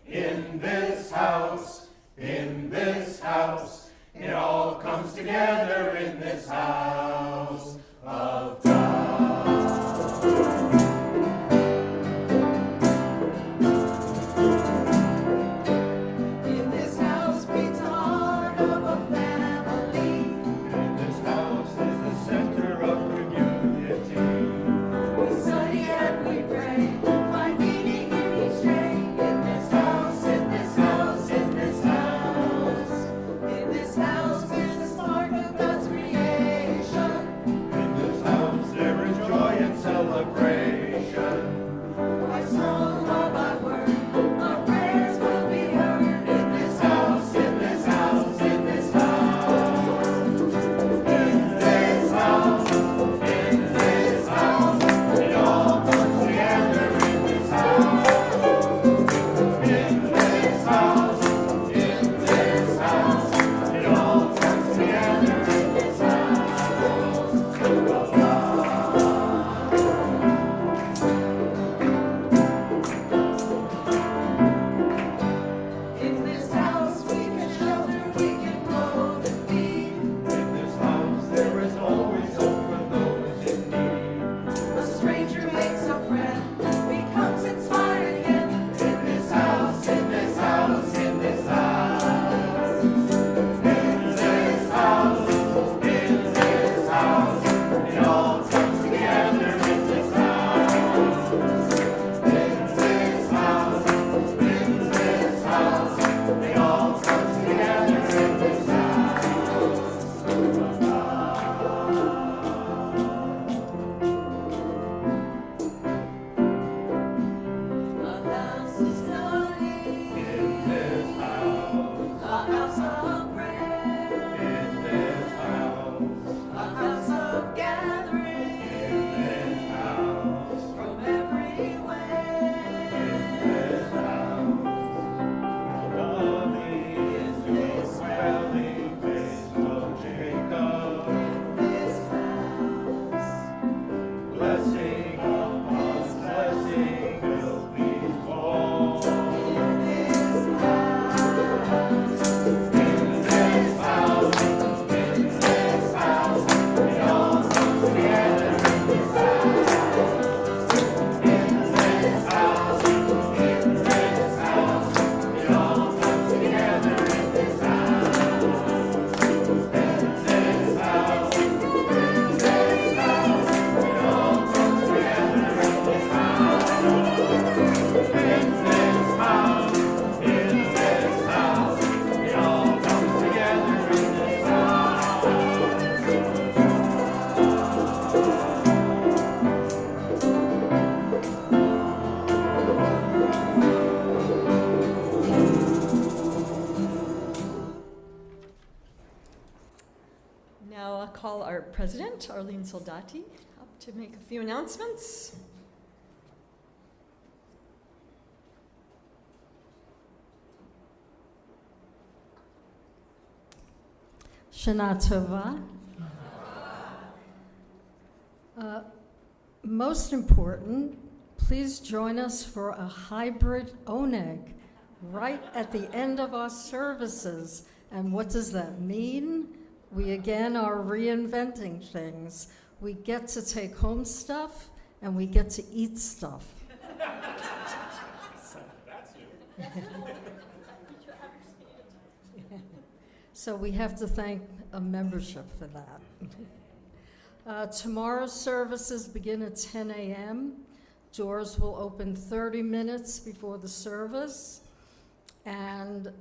In this house, it all comes together in this house of God. call our president, Arlene Soldati, up to make a few announcements. Shana Tova. Most important, please join us for a hybrid oneg right at the end of our services. And what does that mean? We again are reinventing things. We get to take home stuff and we get to eat stuff. So we have to thank a membership for that. Tomorrow's services begin at 10 a.m. Doors will open 30 minutes before the service, and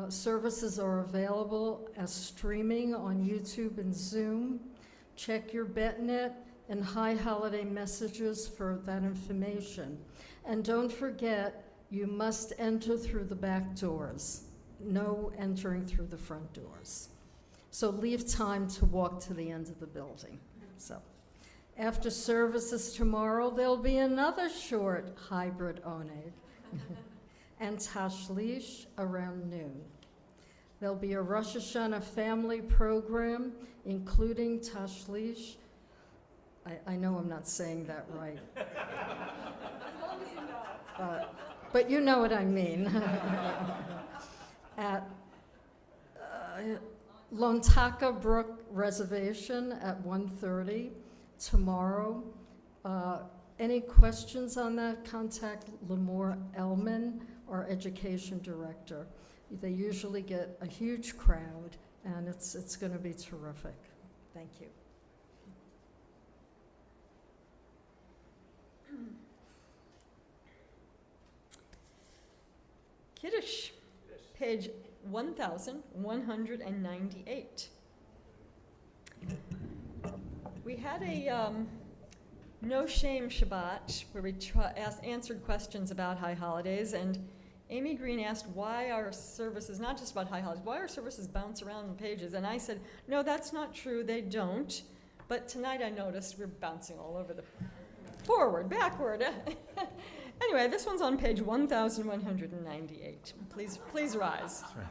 services are available as streaming on YouTube and Zoom. Check your BetNet and High Holiday messages for that information. And don't forget, you must enter through the back doors. No entering through the front doors. So leave time to walk to the end of the building. So after services tomorrow, there'll be another short hybrid oneg and tashlish around noon. There'll be a Rosh Hashanah family program, including tashlish. I know I'm not saying that right. But you know what I mean. At Lontaka Brook Reservation at 1:30 tomorrow. Any questions on that? Contact Lamore Elman, our education director. They usually get a huge crowd, and it's going to be terrific. Thank you. Kiddush, page 1198. We had a no shame Shabbat where we answered questions about high holidays, and Amy Green asked why our services, not just about high holidays, why our services bounce around the pages, and I said, no, that's not true, they don't, but tonight I noticed we're bouncing all over the forward, backward. Anyway, this one's on page 1198. Please rise. That's right.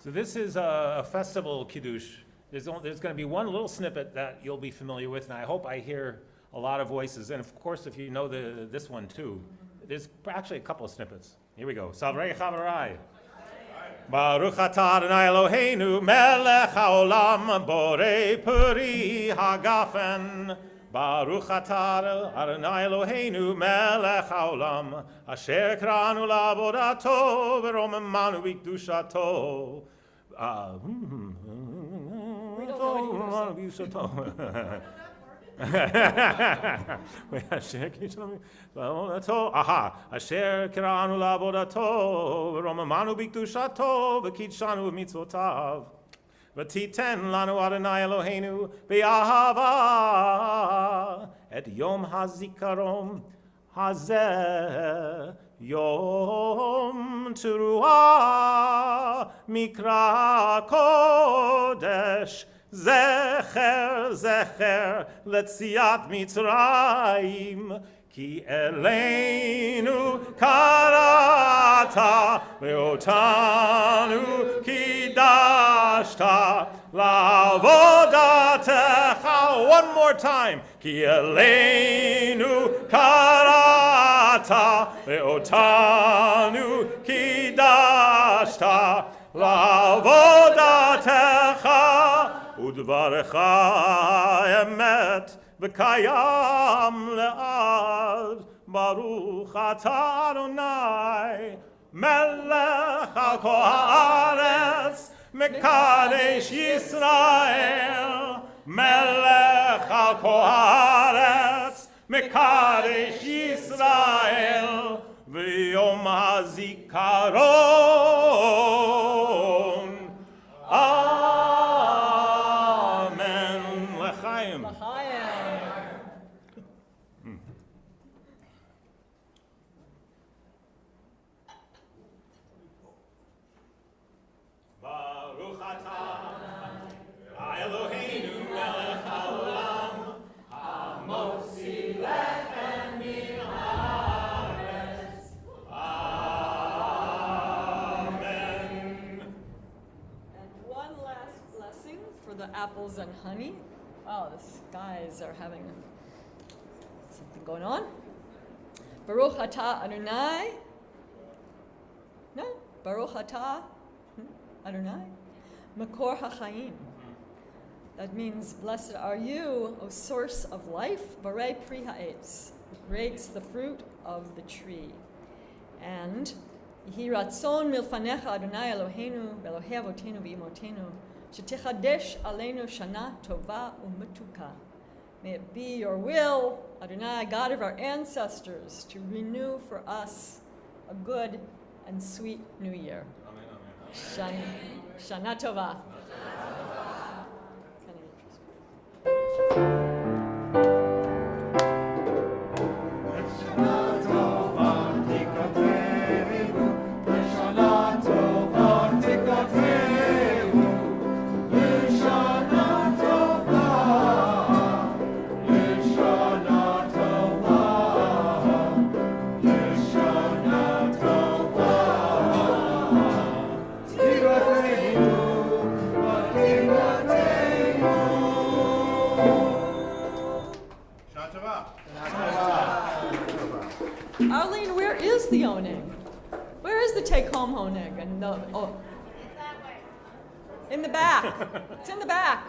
So this is a festival kiddush. There's going to be one little snippet that you'll be familiar with, and I hope I hear a lot of voices. And of course, if you know this one too, there's actually a couple of snippets. Here we go. Savrei Chavarai. Baruch atah Adonai Eloheinu melech haolam borei peri hagafen. Baruch atah Adonai Eloheinu melech haolam asher kranu la'avodato v'romemanu b'kedushato. Asher kiranu la'avodato v'romemanu b'kedushato v'kidshanu b'mitzvotav. V'titen lanu Adonai Eloheinu b'ahava et yom hazikaron hazeh yom teruah mikra kodesh zecher zecher letziat Mitzrayim ki eleinu karata ve'otanu kidashta la'avodatecha. One more time. Ki eleinu karata ve'otanu kidashta la'avodatecha udvarecha emet v'kayam le'ad. Baruch atah Adonai melech al kol haaretz mekadesh Yisrael. Melech al kol haaretz mekadesh Yisrael v'yom hazikaron. Amen. L'chaim. Baruch atah Elohim for the apples and honey. Wow, the skies are having something going on. Baruch atah Adonai. No? Baruch atah Adonai. Makor hachaim. That means, blessed are you, O source of life, Barei pri ha'etz, who creates the fruit of the tree. And Yehi ratzon milfanecha Adonai Eloheinu, Elohei avotenu v'imotenu, shetichadesh aleinu shana tova u'metuka. May it be your will, Adonai, God of our ancestors, to renew for us a good and sweet new year. Amen. Shana tova. Arlene, where is the oneg? Where is the take-home oneg? And the, oh, in the back. It's in the back.